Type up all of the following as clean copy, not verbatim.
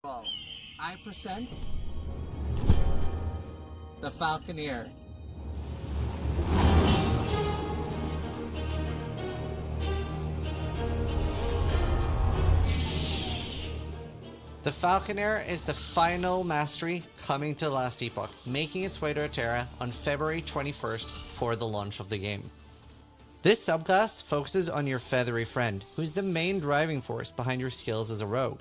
Well, I present the Falconera. The Falconera is the final mastery coming to the last epoch, making its way to Terra on February 21st for the launch of the game. This subclass focuses on your feathery friend, who's the main driving force behind your skills as a rogue.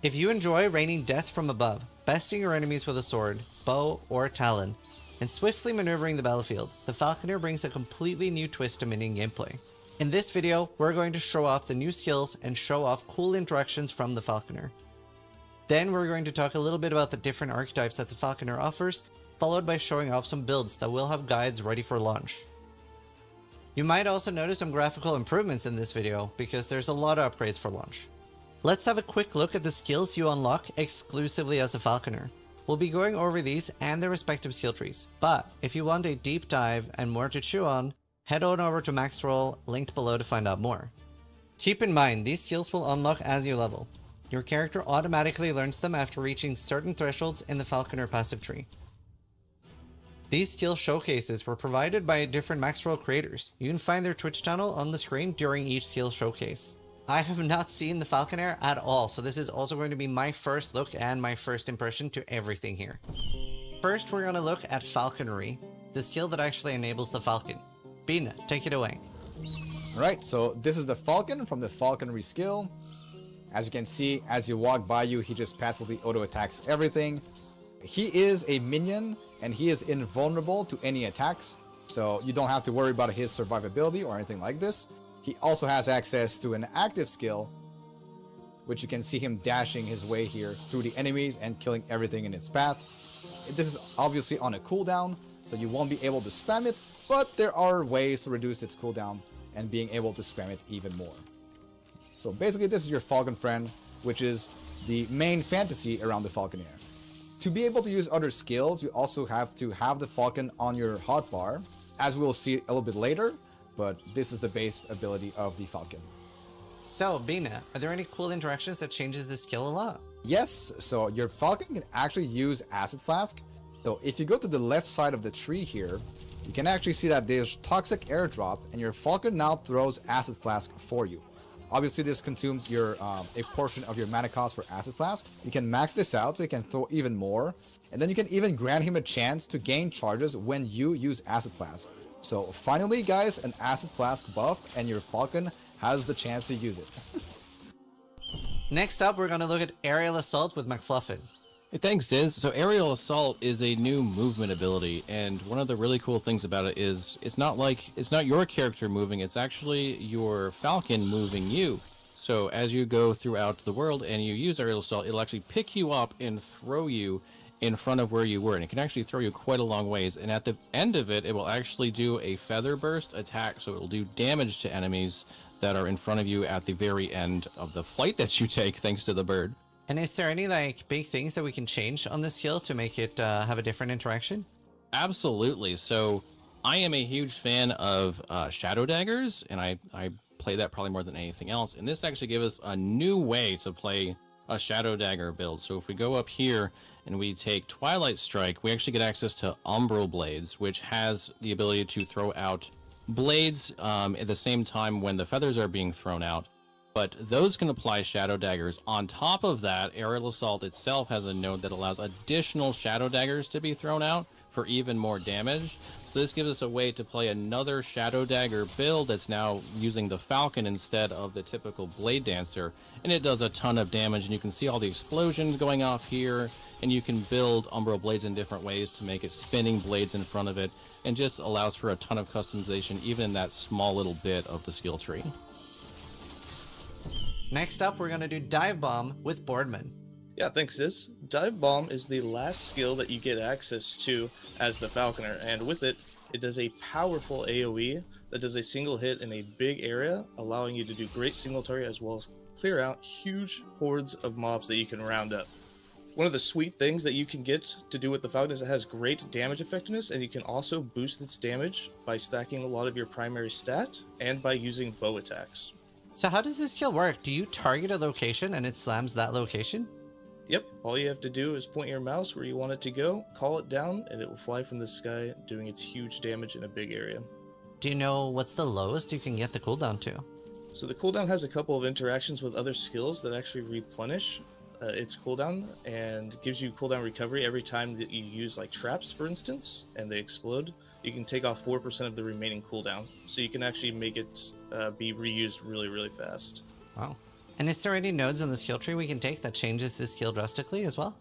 If you enjoy raining death from above, besting your enemies with a sword, bow, or talon, and swiftly maneuvering the battlefield, the Falconera brings a completely new twist to minion gameplay. In this video, we're going to show off the new skills and show off cool interactions from the Falconera. Then we're going to talk a little bit about the different archetypes that the Falconera offers, followed by showing off some builds that will have guides ready for launch. You might also notice some graphical improvements in this video, because there's a lot of upgrades for launch. Let's have a quick look at the skills you unlock exclusively as a Falconer. We'll be going over these and their respective skill trees, but if you want a deep dive and more to chew on, head on over to Maxroll, linked below to find out more. Keep in mind, these skills will unlock as you level. Your character automatically learns them after reaching certain thresholds in the Falconer passive tree. These skill showcases were provided by different Maxroll creators. You can find their Twitch channel on the screen during each skill showcase. I have not seen the Falconera at all, so this is also going to be my first look and my first impression to everything here. First, we're going to look at Falconry, the skill that actually enables the Falcon. Bina, take it away. Alright, so this is the Falcon from the Falconry skill. As you can see, as you walk by you, he just passively auto-attacks everything. He is a minion, and he is invulnerable to any attacks, so you don't have to worry about his survivability or anything like this. He also has access to an active skill, which you can see him dashing his way here through the enemies and killing everything in its path. This is obviously on a cooldown, so you won't be able to spam it, but there are ways to reduce its cooldown and being able to spam it even more. So basically this is your Falcon friend, which is the main fantasy around the Falconera. To be able to use other skills, you also have to have the Falcon on your hotbar, as we'll see a little bit later. But this is the base ability of the Falcon. So, Bina, are there any cool interactions that changes the skill a lot? Yes, so your Falcon can actually use Acid Flask. So if you go to the left side of the tree here, you can actually see that there's Toxic Airdrop, and your Falcon now throws Acid Flask for you. Obviously, this consumes your a portion of your mana cost for Acid Flask. You can max this out so you can throw even more. And then you can even grant him a chance to gain charges when you use Acid Flask. So finally, guys, an Acid Flask buff, and your Falcon has the chance to use it. Next up, we're going to look at Aerial Assault with McFluffin. Hey, thanks, Diz. So Aerial Assault is a new movement ability, and one of the really cool things about it is it's not your character moving, it's actually your Falcon moving you. So as you go throughout the world and you use Aerial Assault, it'll actually pick you up and throw you in front of where you were, and it can actually throw you quite a long ways, and at the end of it, it will actually do a feather burst attack, so it will do damage to enemies that are in front of you at the very end of the flight that you take, thanks to the bird. And is there any big things that we can change on this skill to make it have a different interaction? Absolutely. So I am a huge fan of Shadow Daggers, and I play that probably more than anything else, and this actually gives us a new way to play a Shadow Dagger build. So if we go up here and we take Twilight Strike, we actually get access to Umbral Blades, which has the ability to throw out blades at the same time when the feathers are being thrown out. But those can apply Shadow Daggers. On top of that, Aerial Assault itself has a node that allows additional Shadow Daggers to be thrown out for even more damage. So this gives us a way to play another Shadow Dagger build that's now using the Falcon instead of the typical Blade Dancer, and it does a ton of damage, and you can see all the explosions going off here, and you can build Umbral Blades in different ways to make it spinning blades in front of it, and just allows for a ton of customization even in that small little bit of the skill tree. Next up, we're going to do Dive Bomb with Boardman. Yeah, thanks, Sis. Dive Bomb is the last skill that you get access to as the Falconer, and with it, it does a powerful AoE that does a single hit in a big area, allowing you to do great single target as well as clear out huge hordes of mobs that you can round up. One of the sweet things that you can get to do with the Falcon is it has great damage effectiveness, and you can also boost its damage by stacking a lot of your primary stat and by using bow attacks. So how does this skill work? Do you target a location and it slams that location? Yep, all you have to do is point your mouse where you want it to go, call it down, and it will fly from the sky, doing its huge damage in a big area. Do you know what's the lowest you can get the cooldown to? So the cooldown has a couple of interactions with other skills that actually replenish its cooldown and gives you cooldown recovery every time that you use like traps, for instance, and they explode. You can take off 4% of the remaining cooldown, so you can actually make it be reused really fast. Wow. And is there any nodes in the skill tree we can take that changes this skill drastically as well?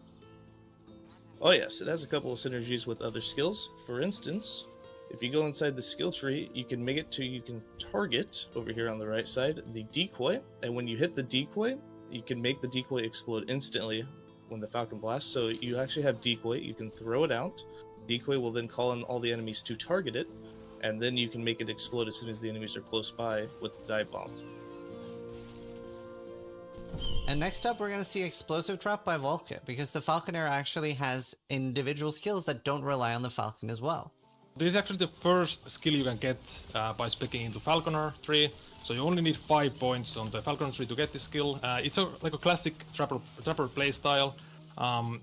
Oh yes, it has a couple of synergies with other skills. For instance, if you go inside the skill tree, you can make it to, you can target, over here on the right side, the decoy, and when you hit the decoy, you can make the decoy explode instantly when the Falcon blasts. So you actually have decoy, you can throw it out, decoy will then call in all the enemies to target it, and then you can make it explode as soon as the enemies are close by with the dive bomb. And next up, we're going to see Explosive Trap by Volkit, because the Falconera actually has individual skills that don't rely on the Falcon as well. This is actually the first skill you can get by splitting into Falconer tree. So you only need 5 points on the Falconer tree to get this skill. It's like a classic trapper playstyle.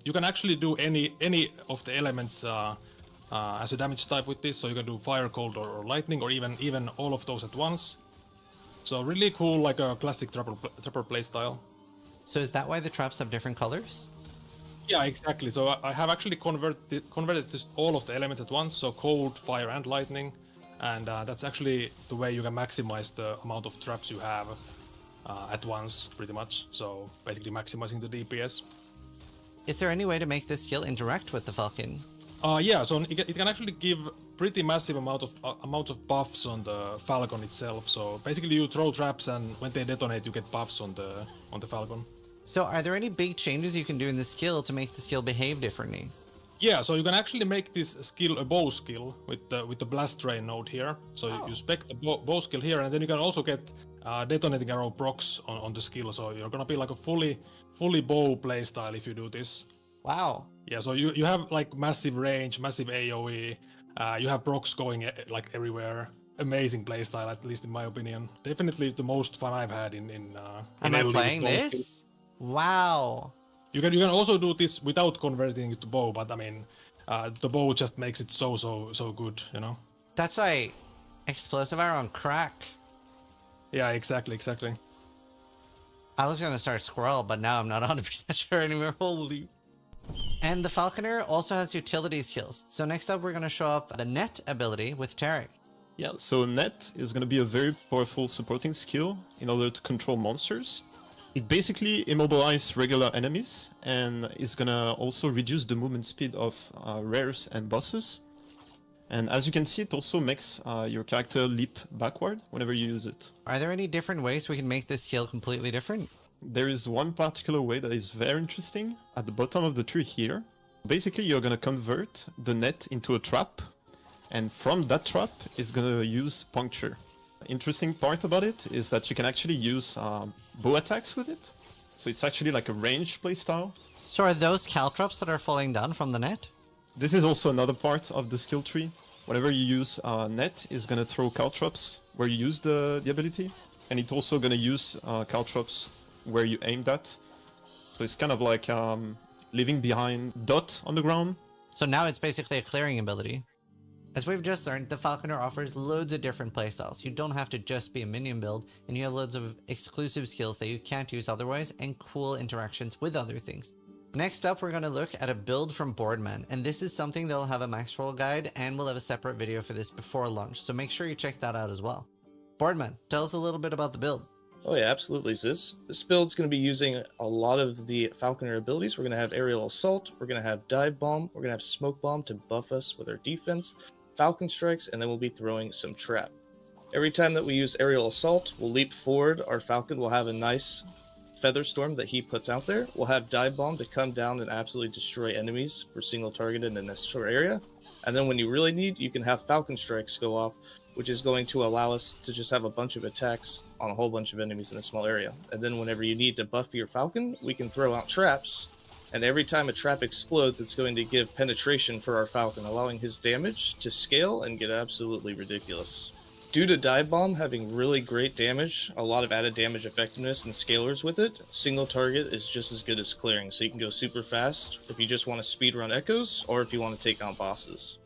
You can actually do any of the elements as a damage type with this. So you can do fire, cold, or lightning, or even all of those at once. So really cool, like a classic trapper playstyle. So is that why the traps have different colors? Yeah, exactly. So I have actually converted this, all of the elements at once, so cold, fire, and lightning, and that's actually the way you can maximize the amount of traps you have at once, pretty much. So basically maximizing the DPS. Is there any way to make this skill interact with the Falcon? Yeah, so it can actually give pretty massive amount of buffs on the Falcon itself. So basically, you throw traps, and when they detonate, you get buffs on the Falcon. So are there any big changes you can do in the skill to make the skill behave differently? Yeah, so you can actually make this skill a bow skill with the blast train node here. So you spec the bow skill here, and then you can also get detonating arrow procs on the skill. So you're gonna be like a fully bow playstyle if you do this. Wow. Yeah, so you have like massive range, massive AoE. You have procs going like everywhere. Amazing playstyle, at least in my opinion. Definitely the most fun I've had in Am I LD playing with bow this? skills. Wow. You can also do this without converting it to bow, but I mean, the bow just makes it so good, you know. That's like explosive arrow on crack. Yeah, exactly. I was gonna start squirrel, but now I'm not 100% sure anymore. Holy. And the Falconer also has utility skills. So next up, we're gonna show up the net ability with Tarek. Yeah, so net is going to be a very powerful supporting skill in order to control monsters. It basically immobilizes regular enemies and is going to also reduce the movement speed of rares and bosses. And as you can see, it also makes your character leap backward whenever you use it. Are there any different ways we can make this skill completely different? There is one particular way that is very interesting at the bottom of the tree here. Basically, you're going to convert the net into a trap. And from that trap, it's gonna use puncture. Interesting part about it is that you can actually use bow attacks with it. So it's actually like a ranged playstyle. So are those caltrops that are falling down from the net? This is also another part of the skill tree. Whenever you use net, is gonna throw caltrops where you use the ability. And it's also gonna use caltrops where you aimed at. So it's kind of like leaving behind dot on the ground. So now it's basically a clearing ability. As we've just learned, the Falconer offers loads of different playstyles. You don't have to just be a minion build, and you have loads of exclusive skills that you can't use otherwise, and cool interactions with other things. Next up, we're going to look at a build from Boardman, and this is something that'll have a max roll guide, and we'll have a separate video for this before launch, so make sure you check that out as well. Boardman, tell us a little bit about the build. Oh yeah, absolutely, Ziz. This build's going to be using a lot of the Falconer abilities. We're going to have Aerial Assault, we're going to have Dive Bomb, we're going to have Smoke Bomb to buff us with our defense, Falcon Strikes, and then we'll be throwing some trap. Every time that we use Aerial Assault, we'll leap forward, our Falcon will have a nice Feather Storm that he puts out there. We'll have Dive Bomb to come down and absolutely destroy enemies for single targeted in a short area. And then when you really need, you can have Falcon Strikes go off, which is going to allow us to just have a bunch of attacks on a whole bunch of enemies in a small area. And then whenever you need to buff your Falcon, we can throw out traps. And every time a trap explodes, it's going to give penetration for our Falcon, allowing his damage to scale and get absolutely ridiculous. Due to Dive Bomb having really great damage, a lot of added damage effectiveness and scalars with it, single target is just as good as clearing, so you can go super fast if you just want to speedrun echoes, or if you want to take on bosses.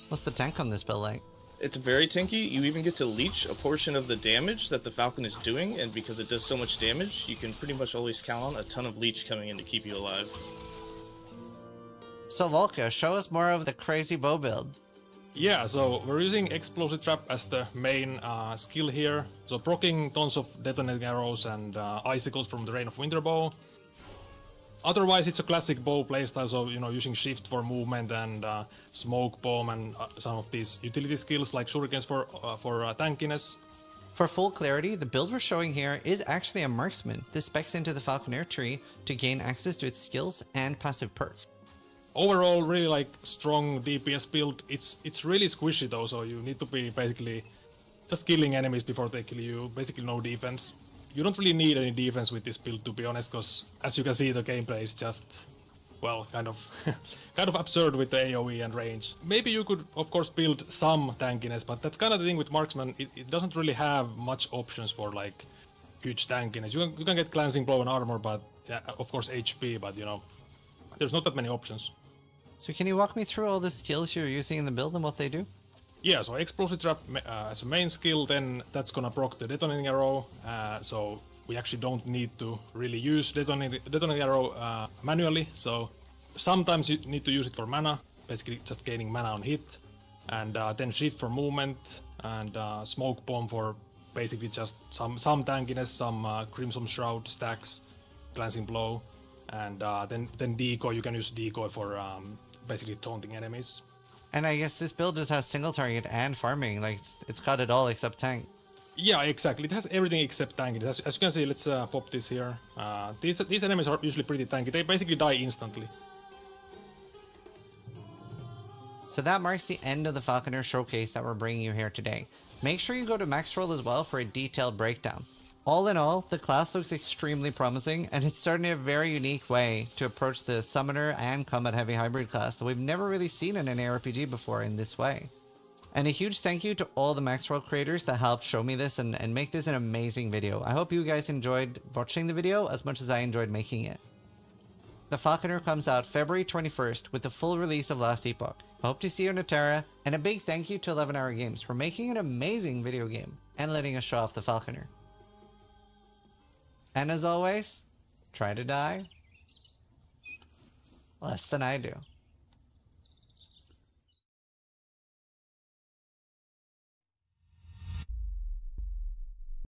What's the tank on this build like? It's very tanky. You even get to leech a portion of the damage that the Falcon is doing, and because it does so much damage, you can pretty much always count on a ton of leech coming in to keep you alive. So Volka, show us more of the crazy bow build. Yeah, so we're using Explosive Trap as the main skill here. So proccing tons of detonating arrows and icicles from the Rain of Winter bow. Otherwise, it's a classic bow playstyle, so using shift for movement and smoke bomb and some of these utility skills like shurikens for tankiness. For full clarity, the build we're showing here is actually a marksman. This specs into the Falconer tree to gain access to its skills and passive perks. Overall, really like strong DPS build. It's really squishy though, so you need to be basically just killing enemies before they kill you. Basically no defense. You don't really need any defense with this build, to be honest, because as you can see, the gameplay is just, well, kind of absurd with the AoE and range. Maybe you could, of course, build some tankiness, but that's kind of the thing with marksman. It doesn't really have much options for like huge tankiness. You can get cleansing blow and armor, but yeah, of course HP, but there's not that many options. So can you walk me through all the skills you're using in the build and what they do? Yeah, so Explosive Trap as a main skill, then that's gonna proc the Detonating Arrow, so we actually don't need to really use Detonating Arrow manually, so sometimes you need to use it for mana, basically just gaining mana on hit, and then Shift for movement, and Smoke Bomb for basically just some tankiness, some Crimson Shroud stacks, Glancing Blow, and then Decoy, you can use Decoy for basically taunting enemies. And I guess this build just has single target and farming, like it's got it all except tank. Yeah, exactly. It has everything except tanky. As you can see, let's pop this here. These enemies are usually pretty tanky. They basically die instantly. So that marks the end of the Falconer showcase that we're bringing you here today. Make sure you go to Maxroll as well for a detailed breakdown. All in all, the class looks extremely promising, and it's starting in a very unique way to approach the Summoner and Combat Heavy Hybrid class that we've never really seen in an ARPG before in this way. And a huge thank you to all the Maxroll creators that helped show me this and make this an amazing video. I hope you guys enjoyed watching the video as much as I enjoyed making it. The Falconer comes out February 21st with the full release of Last Epoch. I hope to see you on Terra, and a big thank you to 11 Hour Games for making an amazing video game and letting us show off the Falconer. And as always, try to die less than I do.